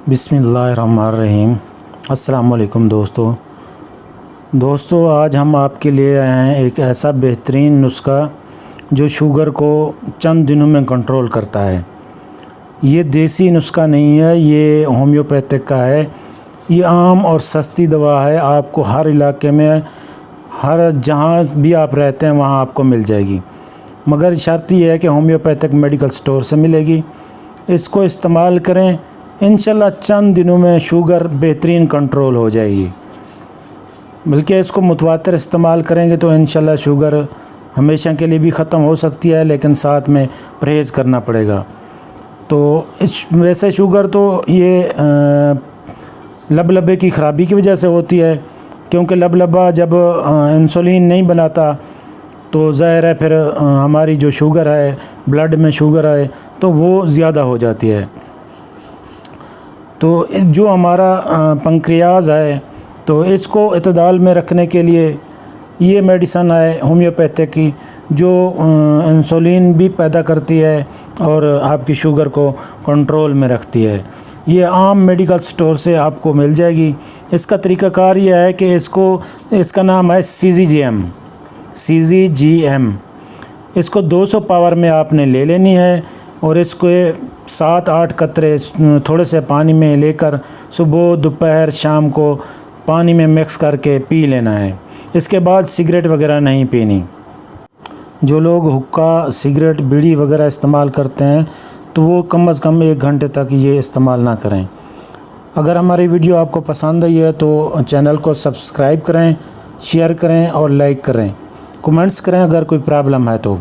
बिस्मिल्लाहिर्रहमानिर्रहीम। अस्सलाम वालेकुम दोस्तों, आज हम आपके लिए आए हैं एक ऐसा बेहतरीन नुस्खा जो शुगर को चंद दिनों में कंट्रोल करता है। ये देसी नुस्खा नहीं है, ये होम्योपैथिक का है। ये आम और सस्ती दवा है, आपको हर इलाके में, हर जहाँ भी आप रहते हैं वहाँ आपको मिल जाएगी, मगर शर्त ये है कि होम्योपैथिक मेडिकल स्टोर से मिलेगी। इसको इस्तेमाल करें, इंशाल्लाह चंद दिनों में शुगर बेहतरीन कंट्रोल हो जाएगी। बल्कि इसको मुतवातिर इस्तेमाल करेंगे तो इंशाल्लाह शुगर हमेशा के लिए भी ख़त्म हो सकती है, लेकिन साथ में परहेज़ करना पड़ेगा। तो वैसे शुगर तो ये लबलबे की ख़राबी की वजह से होती है, क्योंकि लबलबा जब इंसुलिन नहीं बनाता तो ज़ाहिर है फिर हमारी जो शुगर है, ब्लड में शुगर है तो वो ज़्यादा हो जाती है। तो जो हमारा पंक्रियाज है तो इसको इतदाल में रखने के लिए ये मेडिसन है होम्योपैथिक की, जो इंसुलिन भी पैदा करती है और आपकी शुगर को कंट्रोल में रखती है। ये आम मेडिकल स्टोर से आपको मिल जाएगी। इसका तरीक़ाकार ये है कि इसका नाम है CGM। इसको 200 पावर में आपने ले लेनी है और इसको 7-8 कतरे थोड़े से पानी में लेकर सुबह दोपहर शाम को पानी में मिक्स करके पी लेना है। इसके बाद सिगरेट वगैरह नहीं पीनी। जो लोग हुक्का, सिगरेट, बीड़ी वगैरह इस्तेमाल करते हैं तो वो कम से कम 1 घंटे तक ये इस्तेमाल ना करें। अगर हमारी वीडियो आपको पसंद आई है तो चैनल को सब्सक्राइब करें, शेयर करें और लाइक करें, कमेंट्स करें अगर कोई प्रॉब्लम है तो।